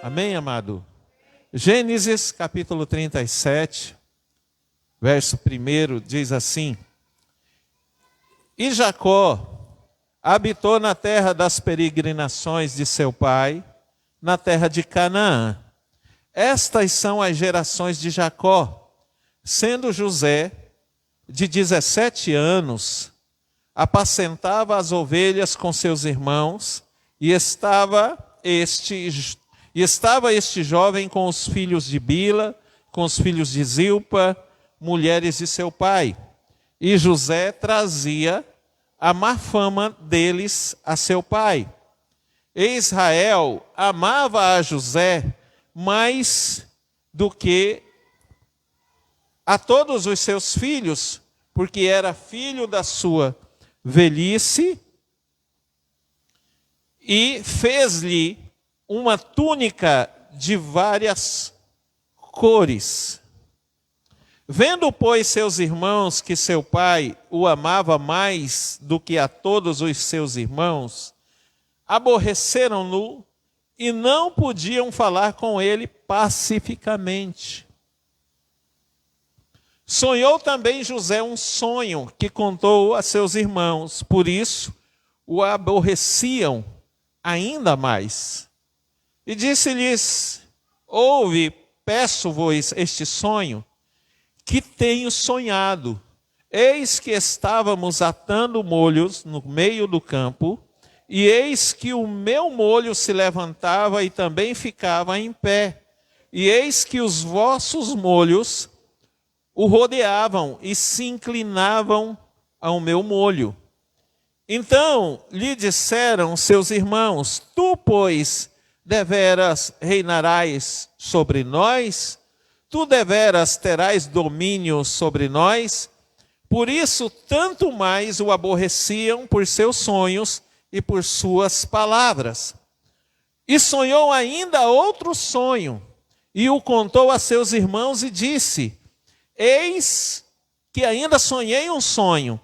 Amém, amado? Gênesis capítulo 37, verso 1 diz assim: E Jacó habitou na terra das peregrinações de seu pai, na terra de Canaã. Estas são as gerações de Jacó. Sendo José de 17 anos, apacentava as ovelhas com seus irmãos, e estava este jovem com os filhos de Bila, com os filhos de Zilpa, mulheres de seu pai. E José trazia a má fama deles a seu pai. E Israel amava a José mais do que a todos os seus filhos, porque era filho da sua velhice, e fez-lhe uma túnica de várias cores. Vendo, pois, seus irmãos que seu pai o amava mais do que a todos os seus irmãos, aborreceram-no e não podiam falar com ele pacificamente. Sonhou também José um sonho que contou a seus irmãos, por isso o aborreciam ainda mais. E disse-lhes: Ouve, peço-vos este sonho que tenho sonhado. Eis que estávamos atando molhos no meio do campo, e eis que o meu molho se levantava e também ficava em pé. E eis que os vossos molhos o rodeavam e se inclinavam ao meu molho. Então lhe disseram seus irmãos: Tu, pois, deveras reinarás sobre nós? Tu deveras terás domínio sobre nós? Por isso, tanto mais o aborreciam por seus sonhos e por suas palavras. E sonhou ainda outro sonho, e o contou a seus irmãos e disse: Eis que ainda sonhei um sonho,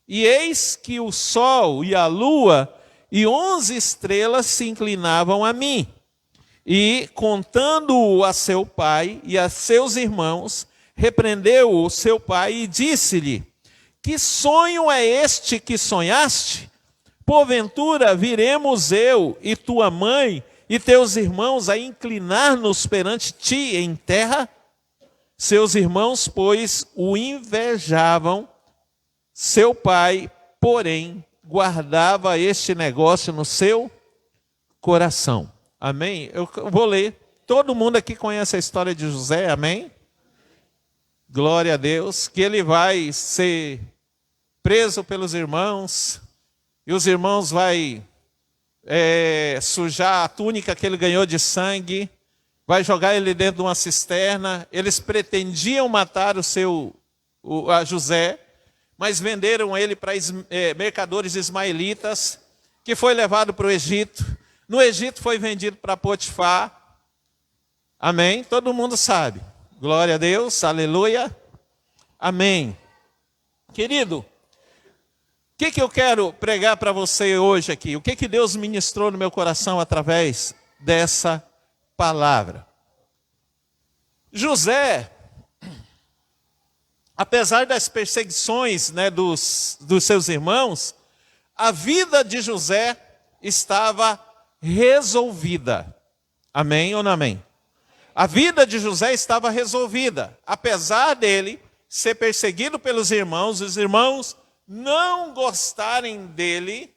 e eis que o sol e a lua e 11 estrelas se inclinavam a mim. E, contando-o a seu pai e a seus irmãos, repreendeu o seu pai e disse-lhe: Que sonho é este que sonhaste? Porventura viremos eu e tua mãe e teus irmãos a inclinar-nos perante ti em terra? Seus irmãos, pois, o invejavam. Seu pai, porém, guardava este negócio no seu coração. Amém? Eu vou ler. Todo mundo aqui conhece a história de José, amém? Glória a Deus. Que ele vai ser preso pelos irmãos, e os irmãos vão sujar a túnica que ele ganhou de sangue, vai jogar ele dentro de uma cisterna. Eles pretendiam matar a José, mas venderam ele para mercadores ismaelitas, que foi levado para o Egito. No Egito foi vendido para Potifar. Amém? Todo mundo sabe. Glória a Deus, aleluia. Amém. Querido, o que eu quero pregar para você hoje aqui? O que Deus ministrou no meu coração através dessa palavra? José, apesar das perseguições, dos seus irmãos, a vida de José estava resolvida. Amém ou não amém? A vida de José estava resolvida. Apesar dele ser perseguido pelos irmãos, os irmãos não gostarem dele,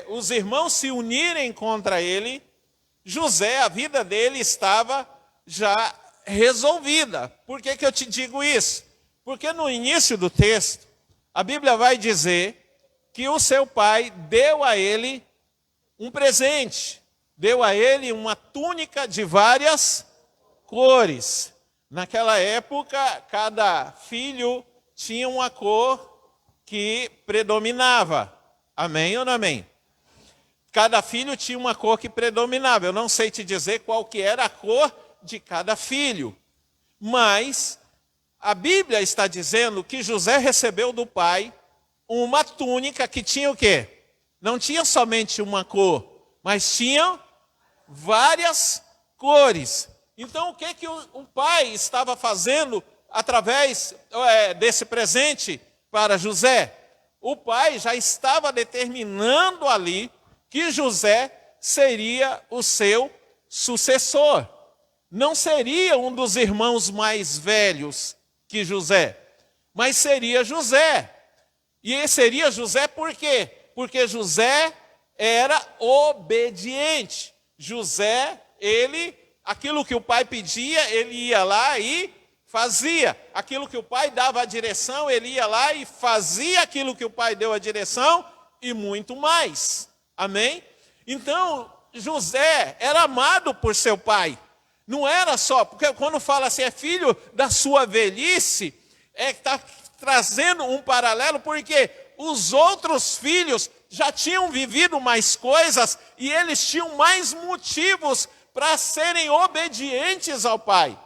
os irmãos se unirem contra ele, José, a vida dele estava já resolvida. Por que eu te digo isso? Porque no início do texto, a Bíblia vai dizer que o seu pai deu a ele um presente, deu a ele uma túnica de várias cores. Naquela época, cada filho tinha uma cor que predominava. Amém ou não amém? Cada filho tinha uma cor que predominava. Eu não sei te dizer qual que era a cor de cada filho, mas a Bíblia está dizendo que José recebeu do pai uma túnica que tinha o quê? Não tinha somente uma cor, mas tinha várias cores. Então, o que o pai estava fazendo através desse presente para José? O pai já estava determinando ali que José seria o seu sucessor. Não seria um dos irmãos mais velhos que José, mas seria José. E seria José por quê? Porque José era obediente. José, aquilo que o pai pedia, ele ia lá e fazia. Aquilo que o pai dava a direção, ele ia lá e fazia aquilo que o pai deu a direção e muito mais. Amém? Então, José era amado por seu pai. Não era só, porque quando fala assim, é filho da sua velhice, está trazendo um paralelo, porque os outros filhos já tinham vivido mais coisas e eles tinham mais motivos para serem obedientes ao pai.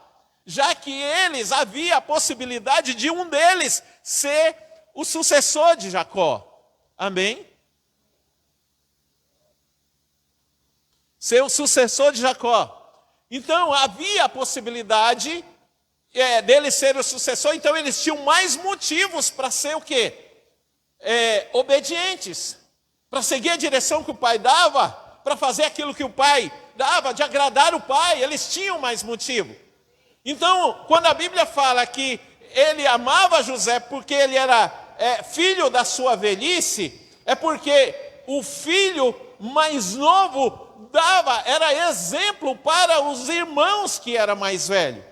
Já que havia a possibilidade de um deles ser o sucessor de Jacó. Amém? Ser o sucessor de Jacó. Então, havia a possibilidade dele ser o sucessor, então eles tinham mais motivos para ser o quê? Obedientes. Para seguir a direção que o pai dava, para fazer aquilo que o pai dava, de agradar o pai, eles tinham mais motivo. Então, quando a Bíblia fala que ele amava José porque ele era filho da sua velhice, é porque o filho mais novo era exemplo para os irmãos que era mais velho.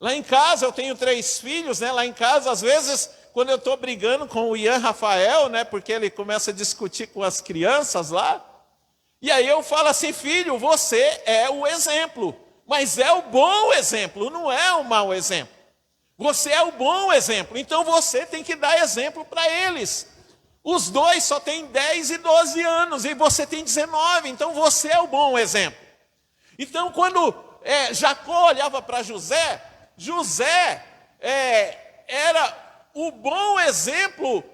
Lá em casa, eu tenho 3 filhos, né? Lá em casa, às vezes, quando eu estou brigando com o Ian Rafael, né? Porque ele começa a discutir com as crianças lá, e aí eu falo assim, filho, você é o exemplo, mas é o bom exemplo, não é o mau exemplo. Você é o bom exemplo, então você tem que dar exemplo para eles. Os 2 só têm 10 e 12 anos, e você tem 19, então você é o bom exemplo. Então, quando Jacó olhava para José, era o bom exemplo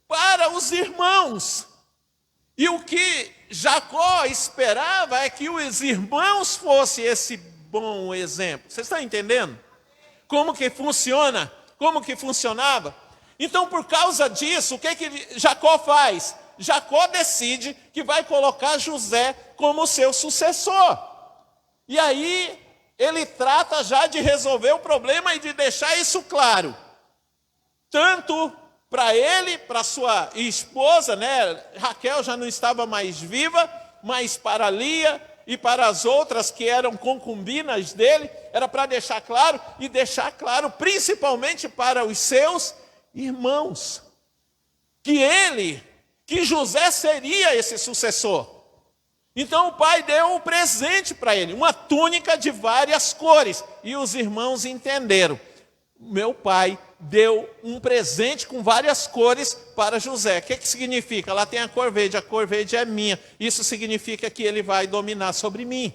para os irmãos. E o que Jacó esperava é que os irmãos fossem esse bom exemplo. Vocês estão entendendo? Como que funciona? Como que funcionava? Então, por causa disso, o que Jacó faz? Jacó decide que vai colocar José como seu sucessor. E aí, ele trata já de resolver o problema e de deixar isso claro. Tanto para ele, para sua esposa, né? Raquel já não estava mais viva, mas para Lia e para as outras que eram concubinas dele, era para deixar claro, e deixar claro principalmente para os seus irmãos, que José seria esse sucessor. Então o pai deu um presente para ele, uma túnica de várias cores, e os irmãos entenderam. Meu pai deu um presente com várias cores para José. O que significa? Lá tem a cor verde é minha. Isso significa que ele vai dominar sobre mim.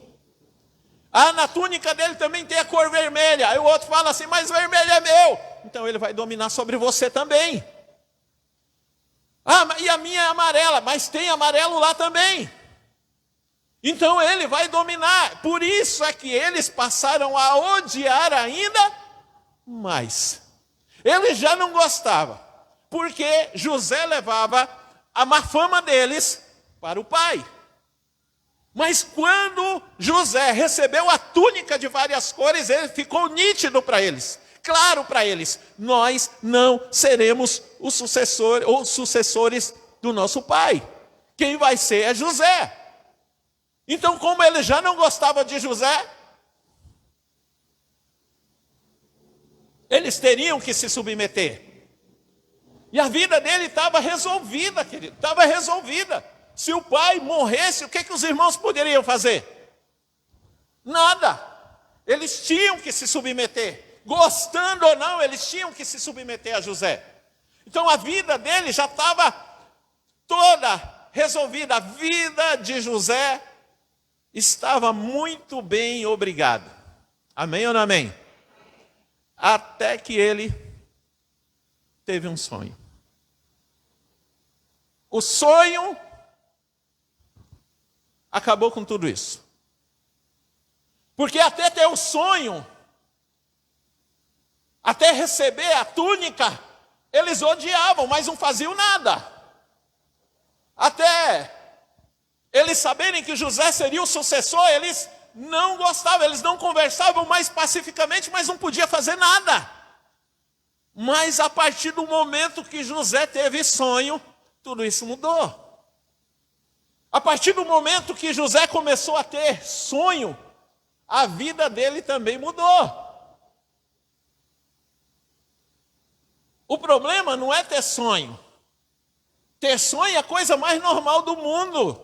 Na túnica dele também tem a cor vermelha. Aí o outro fala assim, mas vermelho é meu. Então ele vai dominar sobre você também. E a minha é amarela, mas tem amarelo lá também. Então ele vai dominar. Por isso é que eles passaram a odiar ainda mais. Ele já não gostava, porque José levava a má fama deles para o pai. Mas quando José recebeu a túnica de várias cores, ele ficou nítido para eles, claro para eles, nós não seremos o sucessor ou sucessores do nosso pai. Quem vai ser é José. Então, como ele já não gostava de José, eles teriam que se submeter. E a vida dele estava resolvida, querido, estava resolvida. Se o pai morresse, o que os irmãos poderiam fazer? Nada. Eles tinham que se submeter. Gostando ou não, eles tinham que se submeter a José. Então a vida dele já estava toda resolvida. A vida de José estava muito bem, obrigado. Amém ou não amém? Até que ele teve um sonho. O sonho acabou com tudo isso. Porque até ter o sonho, até receber a túnica, eles odiavam, mas não faziam nada. Até eles saberem que José seria o sucessor, eles não gostavam, eles não conversavam mais pacificamente, mas não podia fazer nada. Mas a partir do momento que José teve sonho, tudo isso mudou. A partir do momento que José começou a ter sonho, a vida dele também mudou. O problema não é ter sonho. Ter sonho é a coisa mais normal do mundo.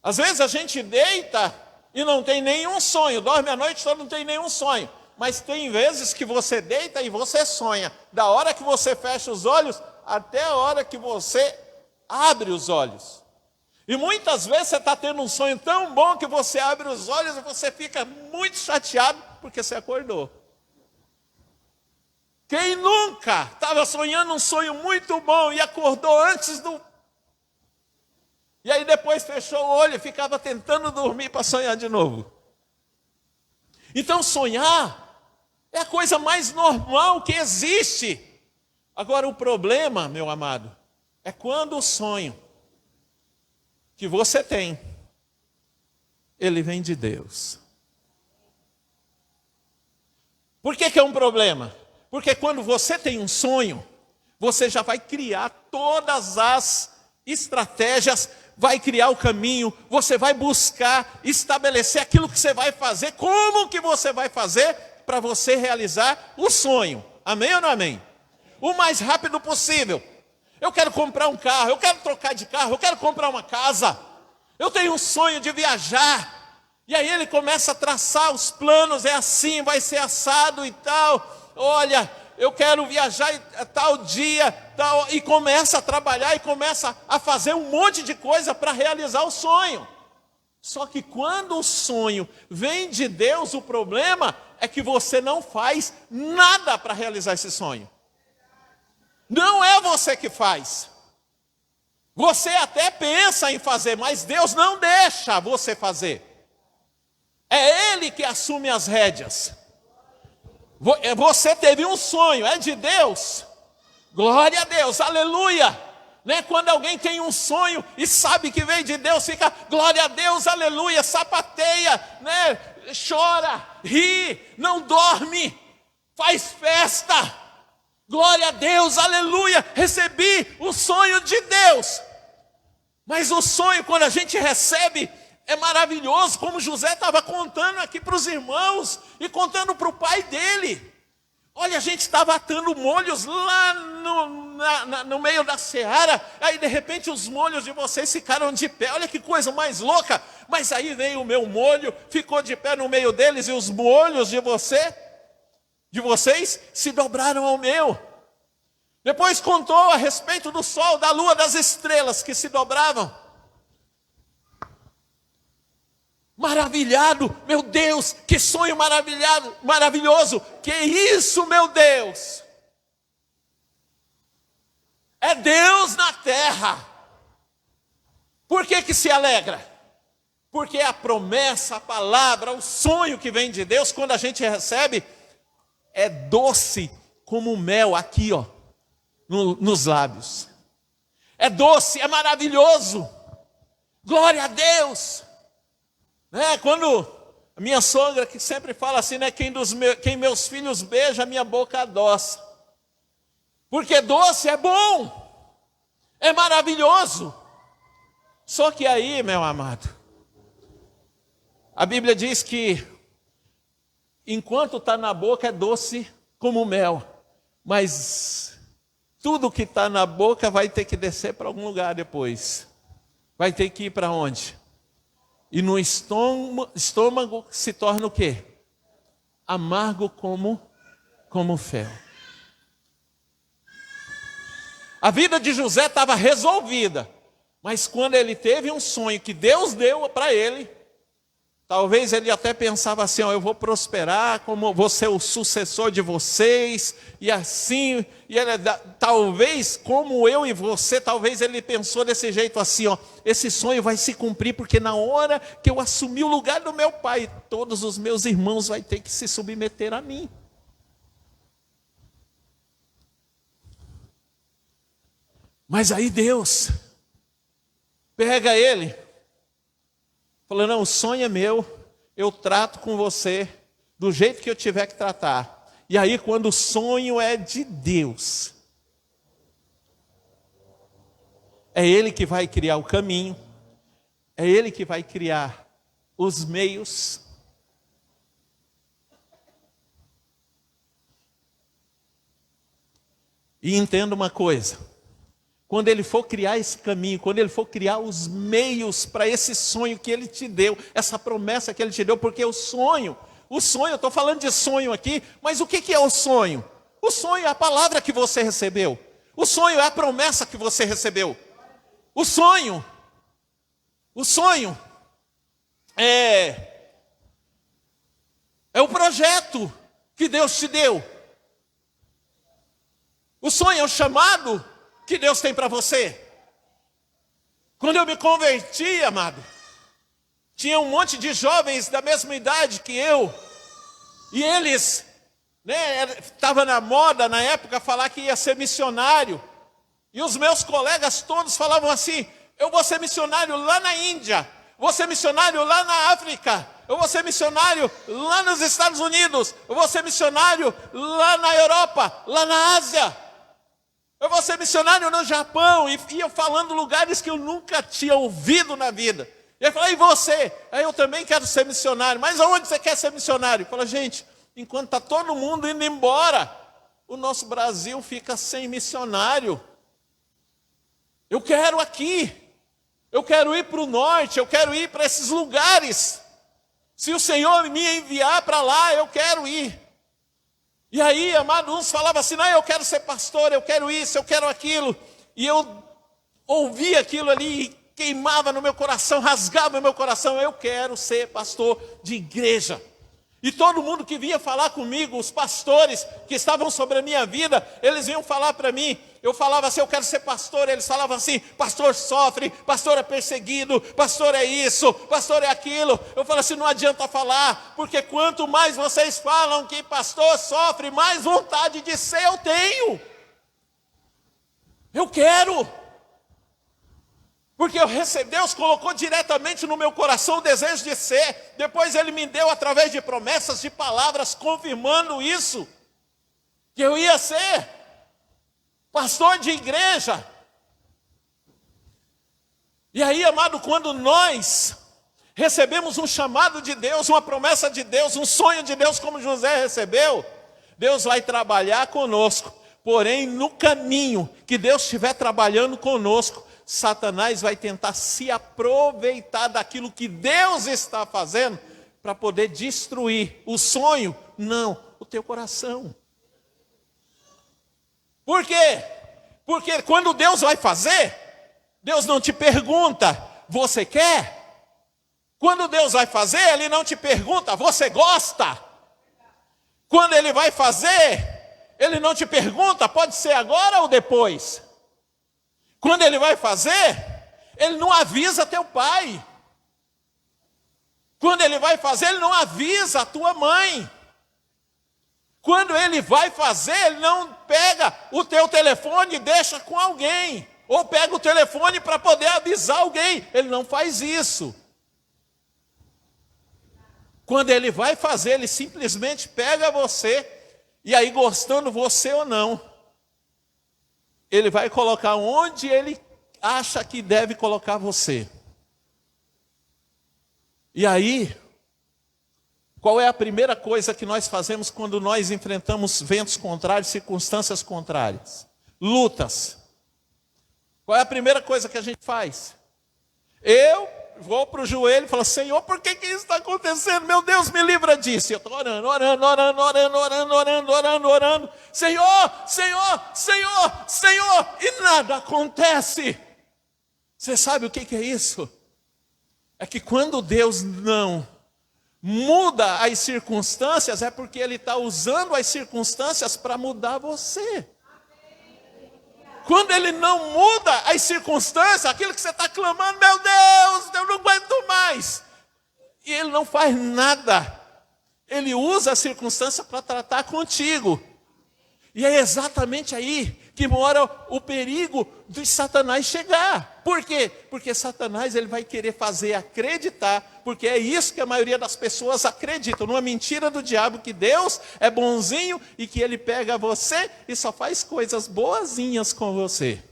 Às vezes a gente deita e não tem nenhum sonho, dorme a noite toda, não tem nenhum sonho. Mas tem vezes que você deita e você sonha. Da hora que você fecha os olhos, até a hora que você abre os olhos. E muitas vezes você está tendo um sonho tão bom que você abre os olhos e você fica muito chateado porque você acordou. Quem nunca estava sonhando um sonho muito bom e acordou antes do... E aí depois fechou o olho e ficava tentando dormir para sonhar de novo. Então sonhar é a coisa mais normal que existe. Agora o problema, meu amado, é quando o sonho que você tem, ele vem de Deus. Por que é um problema? Porque quando você tem um sonho, você já vai criar todas as estratégias, vai criar o caminho, você vai buscar estabelecer aquilo que você vai fazer, como que você vai fazer para você realizar o sonho. Amém ou não amém? O mais rápido possível. Eu quero comprar um carro, eu quero trocar de carro, eu quero comprar uma casa. Eu tenho um sonho de viajar. E aí ele começa a traçar os planos, é assim, vai ser assado e tal. Olha, eu quero viajar tal dia, tal, e começa a trabalhar e começa a fazer um monte de coisa para realizar o sonho. Só que quando o sonho vem de Deus, o problema é que você não faz nada para realizar esse sonho. Não é você que faz. Você até pensa em fazer, mas Deus não deixa você fazer. É Ele que assume as rédeas. Você teve um sonho, é de Deus. Glória a Deus, aleluia. Né? Quando alguém tem um sonho e sabe que veio de Deus, fica glória a Deus, aleluia, sapateia, né? Chora, ri, não dorme, faz festa. Glória a Deus, aleluia, recebi o sonho de Deus. Mas o sonho, quando a gente recebe, é maravilhoso, como José estava contando aqui para os irmãos e contando para o pai dele. Olha, a gente estava atando molhos lá no meio da seara, aí de repente os molhos de vocês ficaram de pé. Olha que coisa mais louca, mas aí veio o meu molho, ficou de pé no meio deles e os molhos de vocês se dobraram ao meu. Depois contou a respeito do sol, da lua, das estrelas que se dobravam. Maravilhado, meu Deus, que sonho maravilhoso, que isso, meu Deus. É Deus na terra. Por que se alegra? Porque a promessa, a palavra, o sonho que vem de Deus, quando a gente recebe, é doce como mel aqui, ó, nos lábios. É doce, é maravilhoso. Glória a Deus. Né? Quando a minha sogra, que sempre fala assim, né? Quem meus filhos beija, minha boca adoça. Porque doce é bom, é maravilhoso. Só que aí, meu amado, a Bíblia diz que enquanto está na boca é doce como mel, mas tudo que está na boca vai ter que descer para algum lugar depois. Vai ter que ir para onde? E no estômago se torna o quê? Amargo como fel. A vida de José estava resolvida, mas quando ele teve um sonho que Deus deu para ele, Talvez ele até pensava assim, ó, eu vou prosperar, como vou ser o sucessor de vocês, e assim, e ele, talvez, como eu e você, talvez ele pensou desse jeito assim, ó, esse sonho vai se cumprir, porque na hora que eu assumir o lugar do meu pai, todos os meus irmãos vão ter que se submeter a mim. Mas aí Deus pega ele, falou, não, o sonho é meu, eu trato com você do jeito que eu tiver que tratar. E aí quando o sonho é de Deus, é Ele que vai criar o caminho, é Ele que vai criar os meios. E entenda uma coisa, quando Ele for criar esse caminho, quando Ele for criar os meios para esse sonho que Ele te deu, essa promessa que Ele te deu, porque o sonho, eu estou falando de sonho aqui, mas o que é o sonho? O sonho é a palavra que você recebeu, o sonho é a promessa que você recebeu, o sonho é o projeto que Deus te deu, o sonho é o chamado que Deus tem para você. Quando eu me converti, amado, tinha um monte de jovens da mesma idade que eu, e eles, estava na moda na época falar que ia ser missionário, e os meus colegas todos falavam assim, eu vou ser missionário lá na Índia, vou ser missionário lá na África, eu vou ser missionário lá nos Estados Unidos, eu vou ser missionário lá na Europa, lá na Ásia, eu vou ser missionário no Japão, e ia falando lugares que eu nunca tinha ouvido na vida. E aí falei, e você? Aí eu também quero ser missionário. Mas aonde você quer ser missionário? Fala, gente, enquanto está todo mundo indo embora, o nosso Brasil fica sem missionário. Eu quero aqui, eu quero ir para o norte, eu quero ir para esses lugares. Se o Senhor me enviar para lá, eu quero ir. E aí, amado, uns falavam assim, não, eu quero ser pastor, eu quero isso, eu quero aquilo. E eu ouvia aquilo ali e queimava no meu coração, rasgava no meu coração, eu quero ser pastor de igreja. E todo mundo que vinha falar comigo, os pastores que estavam sobre a minha vida, eles vinham falar para mim, eu falava assim, eu quero ser pastor, eles falavam assim, pastor sofre, pastor é perseguido, pastor é isso, pastor é aquilo. Eu falo assim, não adianta falar, porque quanto mais vocês falam que pastor sofre, mais vontade de ser eu tenho. Eu quero. Porque Deus colocou diretamente no meu coração o desejo de ser. Depois Ele me deu através de promessas, de palavras, confirmando isso. Que eu ia ser pastor de igreja. E aí, amado, quando nós recebemos um chamado de Deus, uma promessa de Deus, um sonho de Deus como José recebeu, Deus vai trabalhar conosco. Porém, no caminho que Deus estiver trabalhando conosco, Satanás vai tentar se aproveitar daquilo que Deus está fazendo para poder destruir o sonho, não, o teu coração. Por quê? Porque quando Deus vai fazer, Deus não te pergunta, você quer? Quando Deus vai fazer, Ele não te pergunta, você gosta? Quando Ele vai fazer, Ele não te pergunta, pode ser agora ou depois? Quando Ele vai fazer, Ele não avisa teu pai. Quando Ele vai fazer, Ele não avisa a tua mãe. Quando Ele vai fazer, Ele não pega o teu telefone e deixa com alguém. Ou pega o telefone para poder avisar alguém. Ele não faz isso. Quando Ele vai fazer, Ele simplesmente pega você, e aí gostando você ou não, Ele vai colocar onde Ele acha que deve colocar você. E aí, qual é a primeira coisa que nós fazemos quando nós enfrentamos ventos contrários, circunstâncias contrárias? Lutas. Qual é a primeira coisa que a gente faz? Eu vou para o joelho e falo, Senhor, por que isso está acontecendo? Meu Deus, me livra disso. E eu estou orando. Senhor, e nada acontece. Você sabe o que é isso? É que quando Deus não muda as circunstâncias, é porque ele está usando as circunstâncias para mudar você. Quando ele não muda as circunstâncias, aquilo que você está clamando, meu Deus, eu não aguento mais. E ele não faz nada. Ele usa a circunstância para tratar contigo. E é exatamente aí que mora o perigo de Satanás chegar. Por quê? Porque Satanás ele vai querer fazer acreditar, porque é isso que a maioria das pessoas acreditam, numa mentira do diabo, que Deus é bonzinho e que ele pega você e só faz coisas boazinhas com você.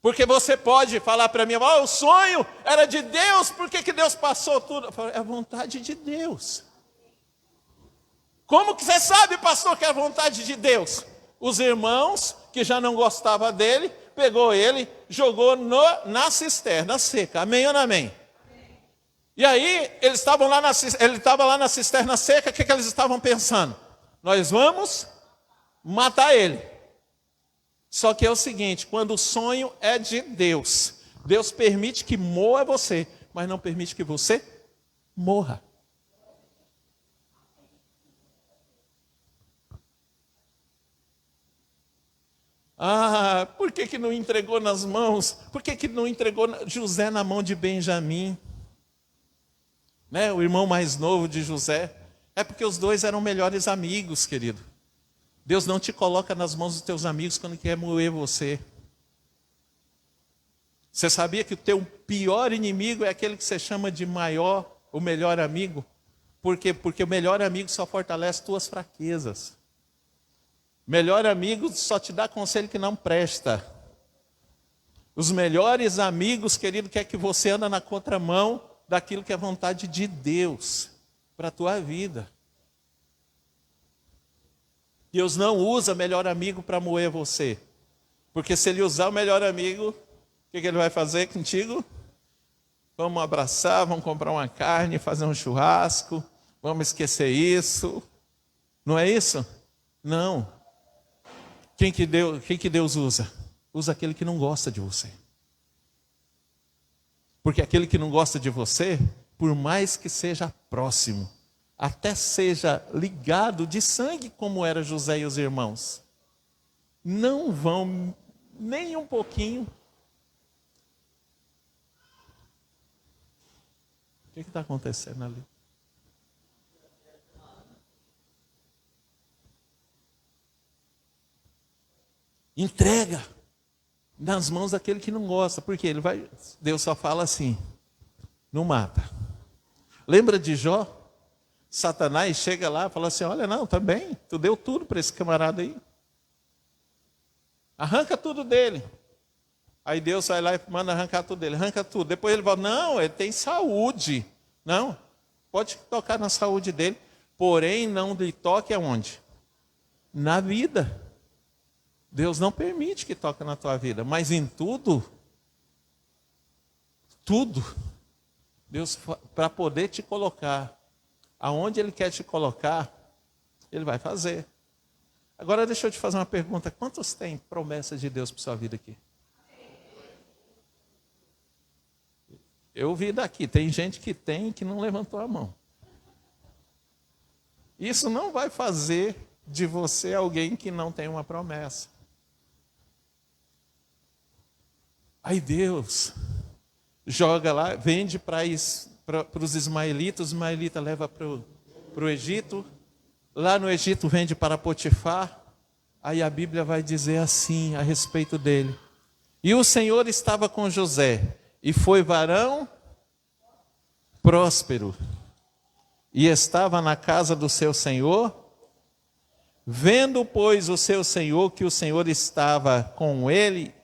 Porque você pode falar para mim, o sonho era de Deus, por que Deus passou tudo? Eu falo, é a vontade de Deus. Como que você sabe, pastor, que é a vontade de Deus? Os irmãos, que já não gostavam dele, pegou ele, jogou na cisterna seca. Amém ou não amém? E aí, ele estava lá na cisterna seca, o que eles estavam pensando? Nós vamos matar ele. Só que é o seguinte, quando o sonho é de Deus, Deus permite que morra você, mas não permite que você morra. Por que não entregou nas mãos? Por que não entregou José na mão de Benjamim? Né? O irmão mais novo de José. É porque os dois eram melhores amigos, querido. Deus não te coloca nas mãos dos teus amigos quando quer moer você. Você sabia que o teu pior inimigo é aquele que você chama de o melhor amigo? Por quê? Porque o melhor amigo só fortalece tuas fraquezas. Melhor amigo só te dá conselho que não presta. Os melhores amigos, querido, quer que você anda na contramão daquilo que é vontade de Deus para a tua vida. Deus não usa melhor amigo para moer você. Porque se ele usar o melhor amigo, o que ele vai fazer contigo? Vamos abraçar, vamos comprar uma carne, fazer um churrasco, vamos esquecer isso. Não é isso? Não. Quem que Deus usa? Usa aquele que não gosta de você. Porque aquele que não gosta de você, por mais que seja próximo, até seja ligado de sangue, como era José e os irmãos, não vão nem um pouquinho. O que está acontecendo ali? Entrega nas mãos daquele que não gosta, porque Deus só fala assim, não mata. Lembra de Jó? Satanás chega lá e fala assim, olha, não, tá bem, tu deu tudo para esse camarada aí. Arranca tudo dele. Aí Deus vai lá e manda arrancar tudo dele, arranca tudo. Depois ele fala, não, ele tem saúde. Não, pode tocar na saúde dele, porém não lhe toque aonde? Na vida. Deus não permite que toque na tua vida, mas em tudo, Deus, para poder te colocar aonde Ele quer te colocar, Ele vai fazer. Agora deixa eu te fazer uma pergunta, quantos têm promessas de Deus para sua vida aqui? Eu vi daqui, tem gente que tem e que não levantou a mão. Isso não vai fazer de você alguém que não tem uma promessa. Aí Deus joga lá, vende para os ismaelitas, os ismaelitas levam para o Egito, lá no Egito vende para Potifar, aí a Bíblia vai dizer assim a respeito dele. E o Senhor estava com José, e foi varão próspero, e estava na casa do seu Senhor. Vendo, pois, o seu Senhor que o Senhor estava com ele,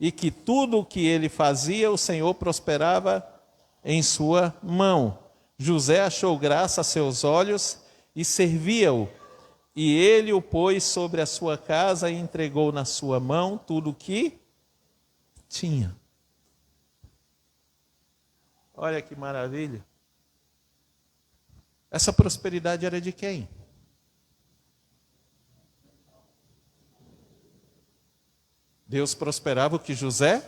e que tudo o que ele fazia, o Senhor prosperava em sua mão. José achou graça a seus olhos e servia-o. E ele o pôs sobre a sua casa e entregou na sua mão tudo o que tinha. Olha que maravilha. Essa prosperidade era de quem? Deus prosperava o que José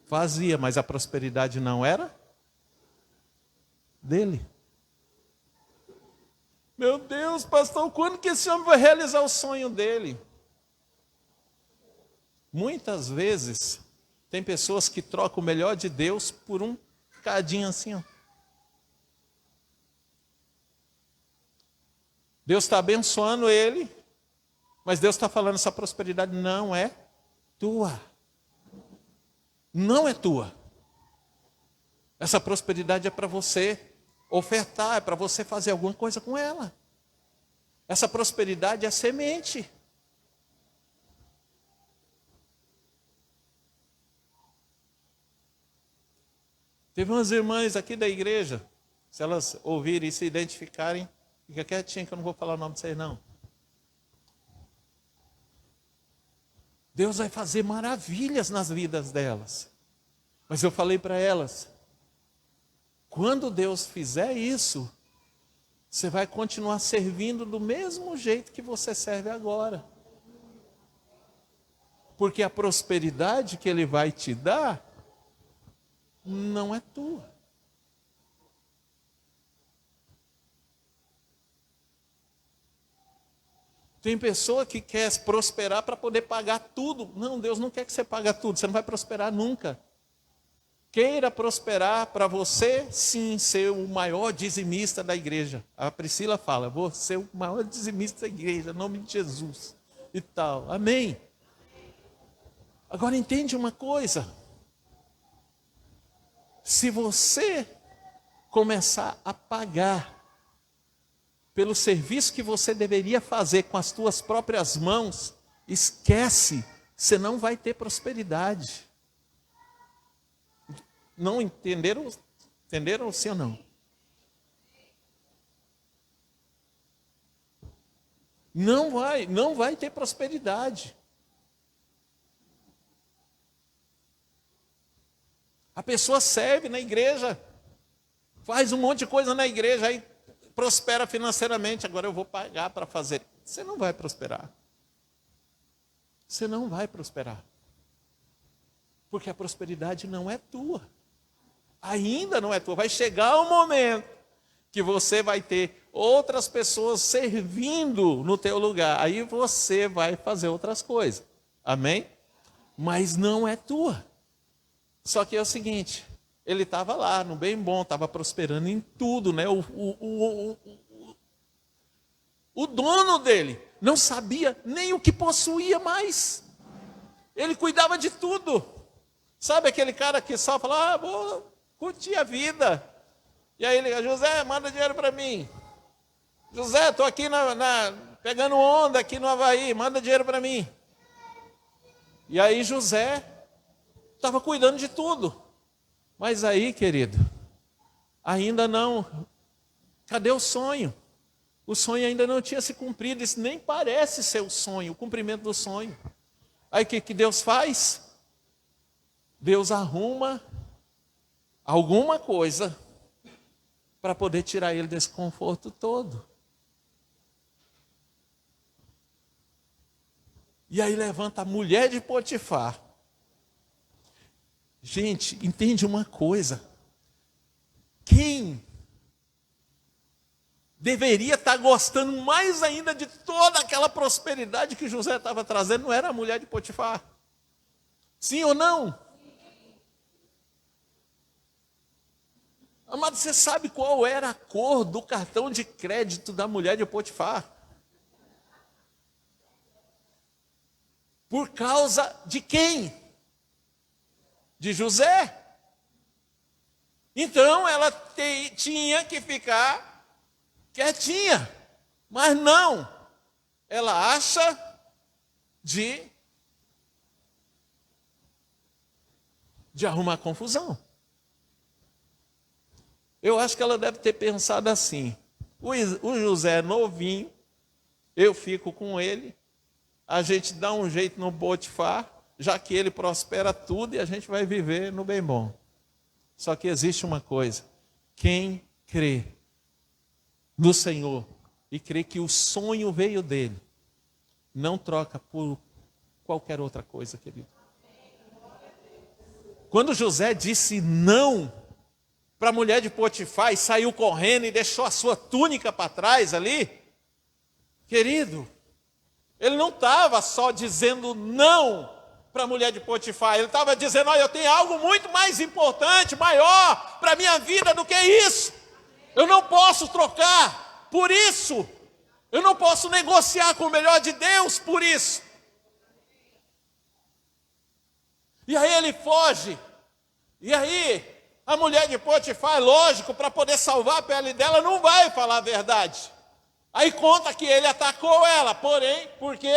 Fazia, mas a prosperidade não era dele. Meu Deus, pastor, quando que esse homem vai realizar o sonho dele? Muitas vezes, tem pessoas que trocam o melhor de Deus por um cadinho assim, ó. Deus está abençoando ele, mas Deus está falando, essa prosperidade não é tua. Não é tua. Essa prosperidade é para você ofertar, é para você fazer alguma coisa com ela. Essa prosperidade é semente. Teve umas irmãs aqui da igreja, se elas ouvirem e se identificarem, fica quietinha que eu não vou falar o nome de vocês não. Deus vai fazer maravilhas nas vidas delas. Mas eu falei para elas, quando Deus fizer isso, você vai continuar servindo do mesmo jeito que você serve agora. Porque a prosperidade que Ele vai te dar, não é tua. Tem pessoa que quer prosperar para poder pagar tudo. Não, Deus não quer que você pague tudo, você não vai prosperar nunca. Queira prosperar para você, sim, ser o maior dizimista da igreja. A Priscila fala, vou ser o maior dizimista da igreja, em nome de Jesus. E tal, amém. Agora entende uma coisa. Se você começar a pagar pelo serviço que você deveria fazer com as tuas próprias mãos, esquece, você não vai ter prosperidade. Não entenderam? Entenderam sim ou não? Não vai ter prosperidade. A pessoa serve na igreja, faz um monte de coisa na igreja, aí prospera financeiramente, agora eu vou pagar para fazer. Você não vai prosperar. Você não vai prosperar. Porque a prosperidade não é tua. Ainda não é tua. Vai chegar um momento que você vai ter outras pessoas servindo no teu lugar. Aí você vai fazer outras coisas. Amém? Mas não é tua. Só que é o seguinte, ele estava lá, no bem bom, estava prosperando em tudo, né? O dono dele não sabia nem o que possuía mais. Ele cuidava de tudo. Sabe aquele cara que só fala, vou curtir a vida. E aí ele, José, manda dinheiro para mim. José, estou aqui pegando onda aqui no Havaí, manda dinheiro para mim. E aí José estava cuidando de tudo. Mas aí, querido, ainda não. Cadê o sonho? O sonho ainda não tinha se cumprido. Isso nem parece ser o sonho, o cumprimento do sonho. Aí o que Deus faz? Deus arruma alguma coisa para poder tirar ele desse conforto todo. E aí levanta a mulher de Potifar. Gente, entende uma coisa. Quem deveria estar gostando mais ainda de toda aquela prosperidade que José estava trazendo não era a mulher de Potifar? Sim ou não? Amado, você sabe qual era a cor do cartão de crédito da mulher de Potifar? Por causa de quem? De José. Então ela tinha que ficar quietinha. Mas não. Ela acha de arrumar confusão. Eu acho que ela deve ter pensado assim, o José é novinho, eu fico com ele, a gente dá um jeito no Potifar, já que ele prospera tudo e a gente vai viver no bem bom. Só que existe uma coisa, quem crê no Senhor e crê que o sonho veio dele, não troca por qualquer outra coisa, querido. Quando José disse não para a mulher de Potifar e saiu correndo e deixou a sua túnica para trás ali, querido, ele não estava só dizendo não para a mulher de Potifar, ele estava dizendo, olha, eu tenho algo muito mais importante, maior para a minha vida do que isso. Eu não posso trocar por isso. Eu não posso negociar com o melhor de Deus por isso. E aí ele foge. E aí a mulher de Potifar, lógico, para poder salvar a pele dela, não vai falar a verdade. Aí conta que ele atacou ela, porém, porque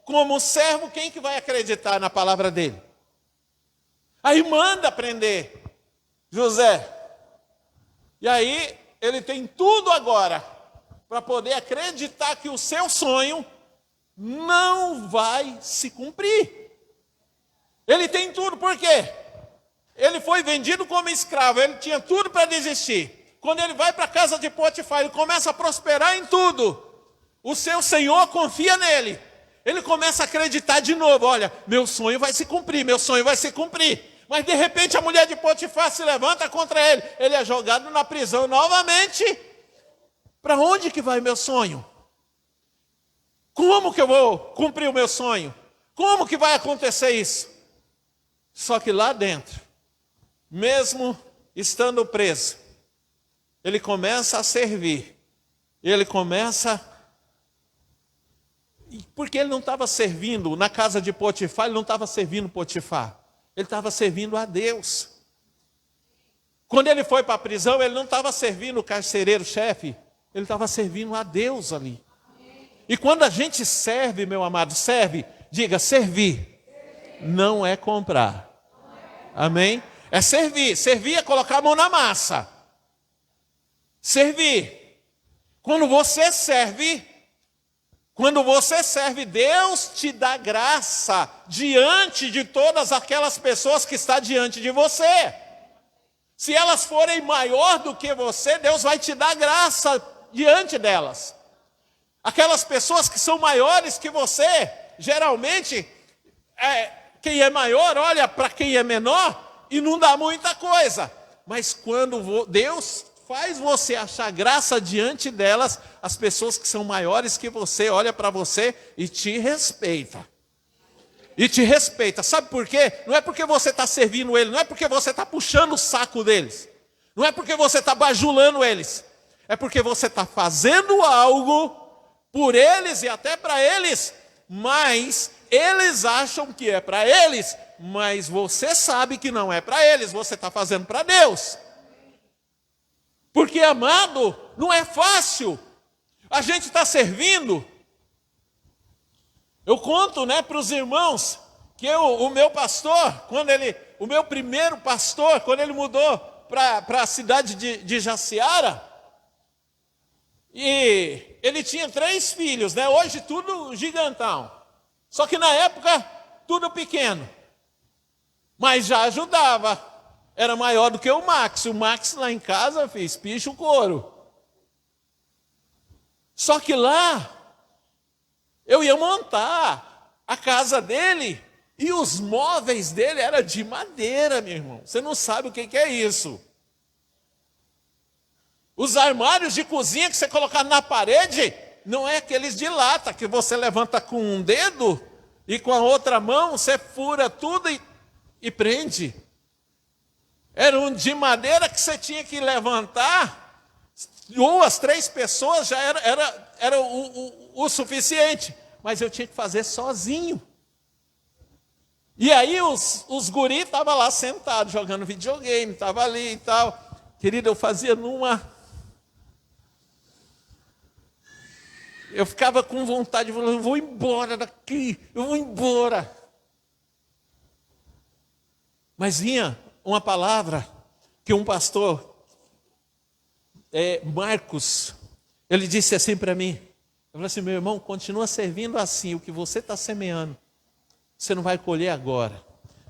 como servo, quem que vai acreditar na palavra dele? Aí manda prender José. E aí ele tem tudo agora para poder acreditar que o seu sonho não vai se cumprir. Ele tem tudo, por quê? Ele foi vendido como escravo, ele tinha tudo para desistir. Quando ele vai para a casa de Potifar, ele começa a prosperar em tudo. O seu senhor confia nele. Ele começa a acreditar de novo, olha, meu sonho vai se cumprir, meu sonho vai se cumprir. Mas de repente a mulher de Potifar se levanta contra ele. Ele é jogado na prisão novamente. Para onde que vai meu sonho? Como que eu vou cumprir o meu sonho? Como que vai acontecer isso? Só que lá dentro, mesmo estando preso, ele começa a servir. Ele começa... Porque ele não estava servindo na casa de Potifar, ele não estava servindo Potifar. Ele estava servindo a Deus. Quando ele foi para a prisão, ele não estava servindo o carcereiro-chefe, ele estava servindo a Deus ali. E quando a gente serve, meu amado, serve, diga, servir não é comprar. Amém? É servir. Servir é colocar a mão na massa. Servir. Quando você serve, Deus te dá graça diante de todas aquelas pessoas que estão diante de você. Se elas forem maior do que você, Deus vai te dar graça diante delas. Aquelas pessoas que são maiores que você, geralmente, quem é maior olha para quem é menor e não dá muita coisa. Mas quando Deus faz você achar graça diante delas, as pessoas que são maiores que você, olha para você e te respeita. E te respeita. Sabe por quê? Não é porque você está servindo ele, não é porque você está puxando o saco deles. Não é porque você está bajulando eles. É porque você está fazendo algo por eles e até para eles, mas eles acham que é para eles, mas você sabe que não é para eles, você está fazendo para Deus. Porque, amado, não é fácil. A gente está servindo. Eu conto, para os irmãos que o meu pastor, o meu primeiro pastor, quando ele mudou para a cidade de Jaciara, e ele tinha 3 filhos, hoje tudo gigantão. Só que na época, tudo pequeno. Mas já ajudava. Era maior do que o Max. O Max lá em casa fez picho couro. Só que lá, eu ia montar a casa dele e os móveis dele eram de madeira, meu irmão. Você não sabe o que é isso. Os armários de cozinha que você colocar na parede, não é aqueles de lata que você levanta com um dedo e com a outra mão você fura tudo e prende. Era um de madeira que você tinha que levantar, 2, 3 pessoas já era o suficiente. Mas eu tinha que fazer sozinho. E aí os guris estavam lá sentados, jogando videogame, estavam ali e tal. Querido, eu fazia eu ficava com vontade de falar, eu vou embora daqui, eu vou embora. Mas vinha uma palavra que um pastor, Marcos, ele disse assim para mim, ele falou assim, meu irmão, continua servindo assim, o que você está semeando, você não vai colher agora,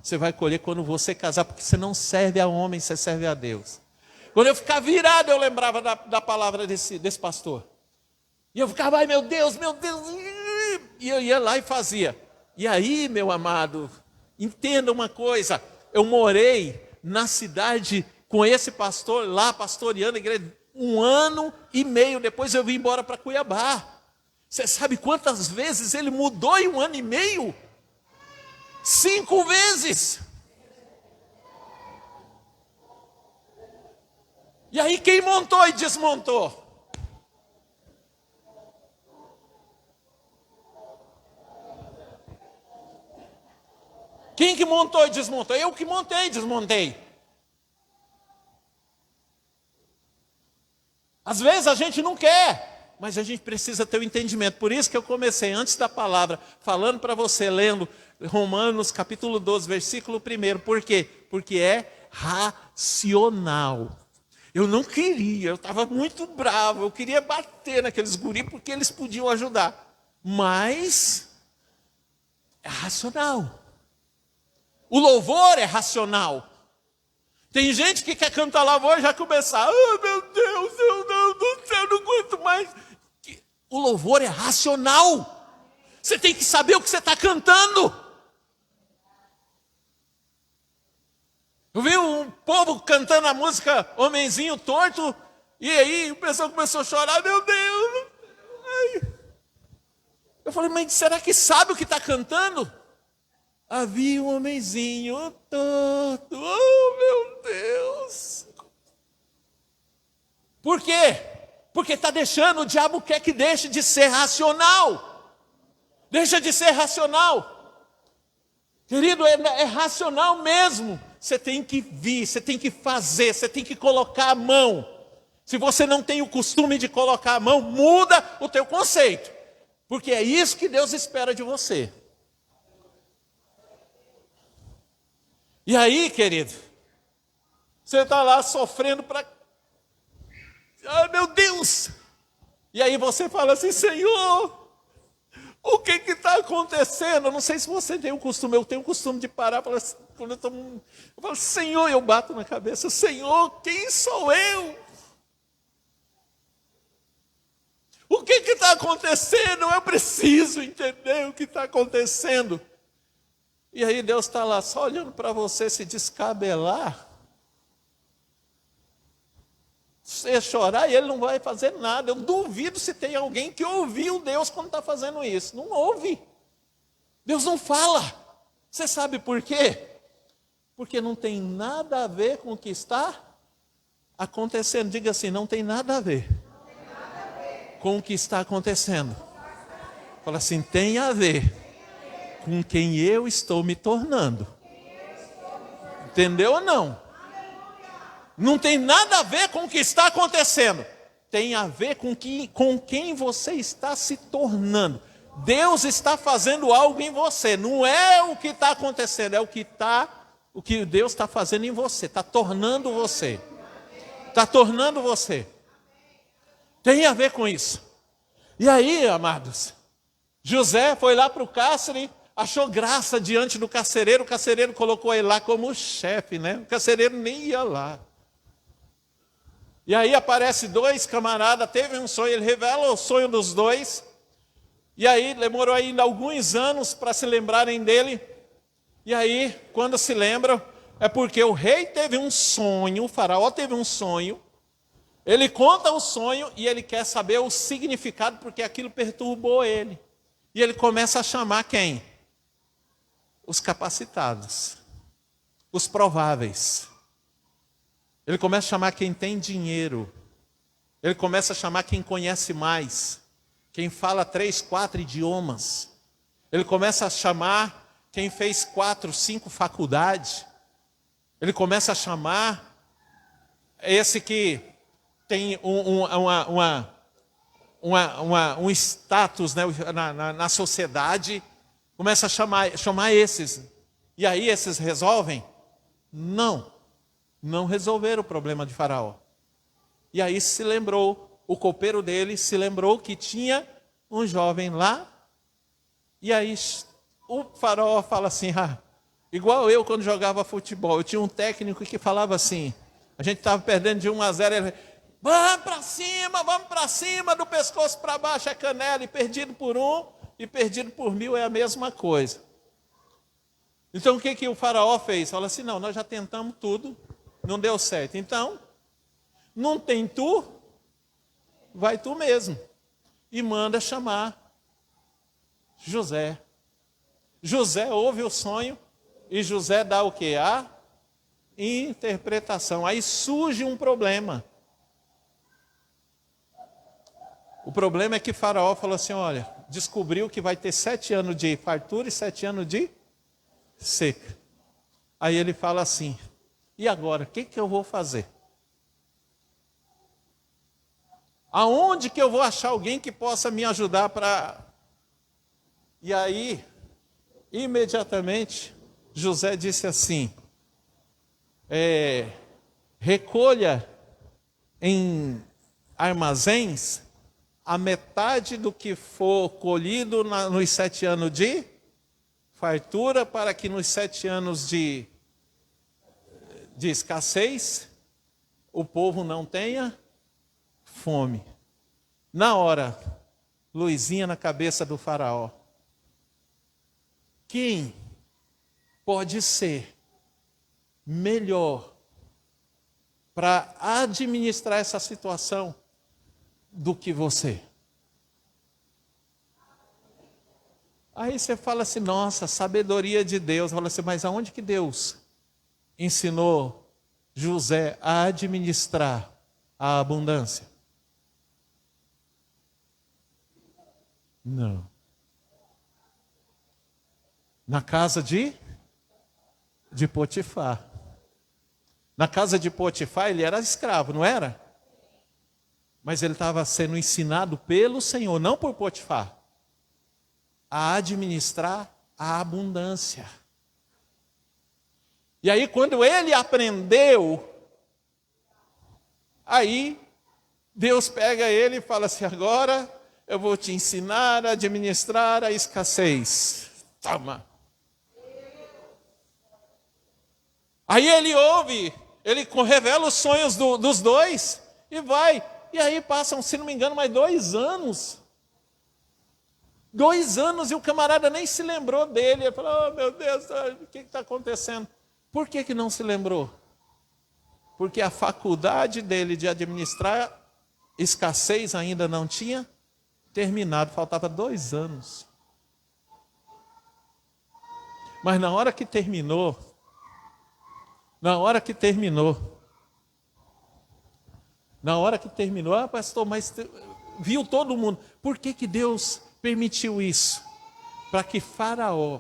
você vai colher quando você casar, porque você não serve a homem, você serve a Deus. Quando eu ficava virado, eu lembrava da palavra desse pastor. E eu ficava, ai meu Deus, e eu ia lá e fazia. E aí, meu amado, entenda uma coisa, eu morei na cidade com esse pastor lá, pastoreando a igreja, 1 ano e meio. Depois eu vim embora para Cuiabá. Você sabe quantas vezes ele mudou em 1 ano e meio? 5 vezes. E aí quem montou e desmontou? Quem que montou e desmontou? Eu que montei e desmontei. Às vezes a gente não quer, mas a gente precisa ter o entendimento. Por isso que eu comecei antes da palavra, falando para você, lendo Romanos capítulo 12, versículo 1. Por quê? Porque é racional. Eu não queria, eu estava muito bravo, eu queria bater naqueles guris porque eles podiam ajudar. Mas é racional. O louvor é racional. Tem gente que quer cantar louvor e já começar, oh meu Deus, eu não aguento mais. O louvor é racional. Você tem que saber o que você está cantando. Eu vi um povo cantando a música Homenzinho Torto, e aí o pessoal começou a chorar, meu Deus. Ai. Eu falei, mas será que sabe o que está cantando? Havia um homenzinho torto, oh meu Deus. Por quê? Porque está deixando, o diabo quer que deixe de ser racional. Deixa de ser racional. Querido, é racional mesmo. Você tem que vir, você tem que fazer, você tem que colocar a mão. Se você não tem o costume de colocar a mão, muda o teu conceito. Porque é isso que Deus espera de você. E aí, querido, você está lá sofrendo para... Ai, meu Deus! E aí você fala assim, Senhor, o que está acontecendo? Eu não sei se você tem o costume, eu tenho o costume de parar e falar assim, quando eu falo, Senhor, eu bato na cabeça, Senhor, quem sou eu? O que está acontecendo? Eu preciso entender o que está acontecendo. E aí Deus está lá só olhando para você se descabelar. Você chorar e Ele não vai fazer nada. Eu duvido se tem alguém que ouviu Deus quando está fazendo isso. Não ouve. Deus não fala. Você sabe por quê? Porque não tem nada a ver com o que está acontecendo. Diga assim, não tem nada a ver com o que está acontecendo. Fala assim, tem a ver com quem eu estou me tornando. Entendeu ou não? Não tem nada a ver com o que está acontecendo. Tem a ver com quem você está se tornando. Deus está fazendo algo em você. Não é o que está acontecendo, é o que Deus está fazendo em você. Está tornando você. Está tornando você. Tem a ver com isso. E aí, amados, José foi lá para o cárcere, achou graça diante do carcereiro, o carcereiro colocou ele lá como chefe, né? O carcereiro nem ia lá. E aí aparece 2 camaradas, teve um sonho, ele revela o sonho dos 2, e aí demorou ainda alguns anos para se lembrarem dele, e aí, quando se lembram, é porque o rei teve um sonho, o faraó teve um sonho, ele conta o sonho e ele quer saber o significado, porque aquilo perturbou ele. E ele começa a chamar quem? Os capacitados, os prováveis. Ele começa a chamar quem tem dinheiro. Ele começa a chamar quem conhece mais, quem fala 3, 4 idiomas. Ele começa a chamar quem fez 4, 5 faculdades. Ele começa a chamar esse que tem um status, né, na sociedade. Começa a chamar esses. E aí esses resolvem? Não resolveram o problema de Faraó. E aí se lembrou, o copeiro dele se lembrou que tinha um jovem lá. E aí o Faraó fala assim, igual eu quando jogava futebol, eu tinha um técnico que falava assim, a gente estava perdendo de 1-0, ele, vamos para cima, do pescoço para baixo é canela, e perdido por 1 e perdido por 1000 é a mesma coisa. Então o que, que o faraó fez? Fala assim, não, nós já tentamos tudo, não deu certo. Então, não tem tu, vai tu mesmo. E manda chamar José. José ouve o sonho e José dá o quê? A interpretação. Aí surge um problema. O problema é que Faraó falou assim, olha, descobriu que vai ter 7 anos de fartura e 7 anos de seca. Aí ele fala assim, e agora, o que eu vou fazer? Aonde que eu vou achar alguém que possa me ajudar para... E aí, imediatamente, José disse assim, recolha em armazéns a metade do que for colhido nos 7 anos de fartura, para que nos 7 anos de escassez, o povo não tenha fome. Na hora, luzinha na cabeça do faraó. Quem pode ser melhor para administrar essa situação do que você? Aí você fala assim, nossa, sabedoria de Deus. Fala assim, mas aonde que Deus ensinou José a administrar a abundância? Não. Na casa de Potifar. Na casa de Potifar ele era escravo, não era? Mas ele estava sendo ensinado pelo Senhor, não por Potifar, a administrar a abundância. E aí quando ele aprendeu, aí Deus pega ele e fala assim, agora eu vou te ensinar a administrar a escassez. Toma. Aí ele ouve, ele revela os sonhos dos dois e vai. E aí passam, se não me engano, mais 2 anos. 2 anos e o camarada nem se lembrou dele. Ele falou, oh meu Deus, o que está acontecendo? Por que não se lembrou? Porque a faculdade dele de administrar escassez ainda não tinha terminado, faltava 2 anos. Mas na hora que terminou, ah pastor, mas viu todo mundo. Por que Deus permitiu isso? Para que Faraó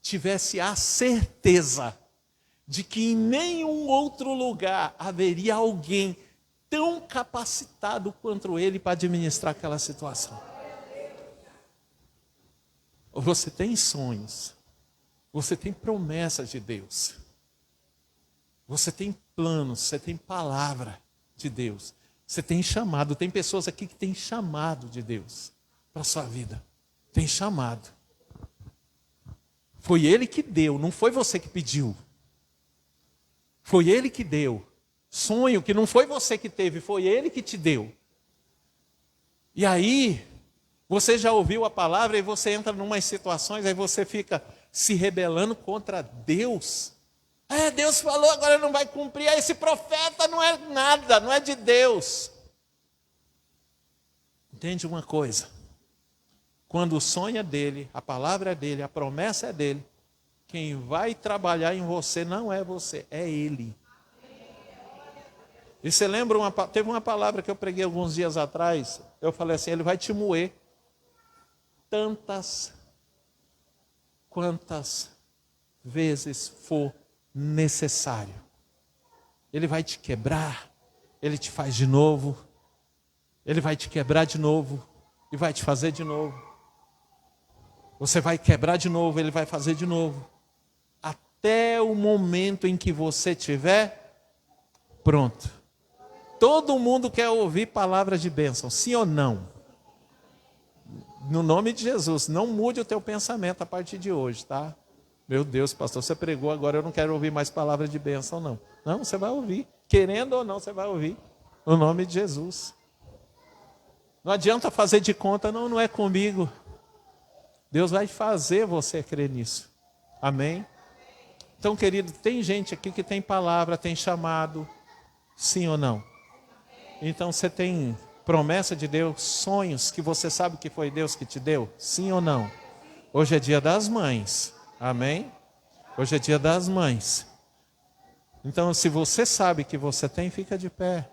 tivesse a certeza de que em nenhum outro lugar haveria alguém tão capacitado quanto ele para administrar aquela situação. Você tem sonhos, você tem promessas de Deus, você tem planos, você tem palavra de Deus, você tem chamado. Tem pessoas aqui que têm chamado de Deus para a sua vida, tem chamado. Foi Ele que deu, não foi você que pediu. Foi Ele que deu. Sonho que não foi você que teve, foi Ele que te deu. E aí, você já ouviu a palavra e você entra em umas situações, aí você fica se rebelando contra Deus. Deus falou, agora não vai cumprir. Esse profeta não é nada, não é de Deus. Entende uma coisa? Quando o sonho é dele, a palavra é dele, a promessa é dele, quem vai trabalhar em você não é você, é Ele. E você lembra, teve uma palavra que eu preguei alguns dias atrás, eu falei assim, Ele vai te moer tantas quantas vezes for necessário. Ele vai te quebrar, Ele te faz de novo, Ele vai te quebrar de novo e vai te fazer de novo. Você vai quebrar de novo, Ele vai fazer de novo. Até o momento em que você estiver pronto. Todo mundo quer ouvir palavras de bênção, sim ou não? No nome de Jesus, não mude o teu pensamento a partir de hoje, tá? Meu Deus, pastor, você pregou, agora eu não quero ouvir mais palavras de bênção, não. Não, você vai ouvir. Querendo ou não, você vai ouvir. No nome de Jesus. Não adianta fazer de conta, não é comigo. Deus vai fazer você crer nisso. Amém? Então, querido, tem gente aqui que tem palavra, tem chamado, sim ou não? Então, você tem promessa de Deus, sonhos que você sabe que foi Deus que te deu, sim ou não? Hoje é dia das mães, amém? Hoje é dia das mães. Então, se você sabe que você tem, fica de pé.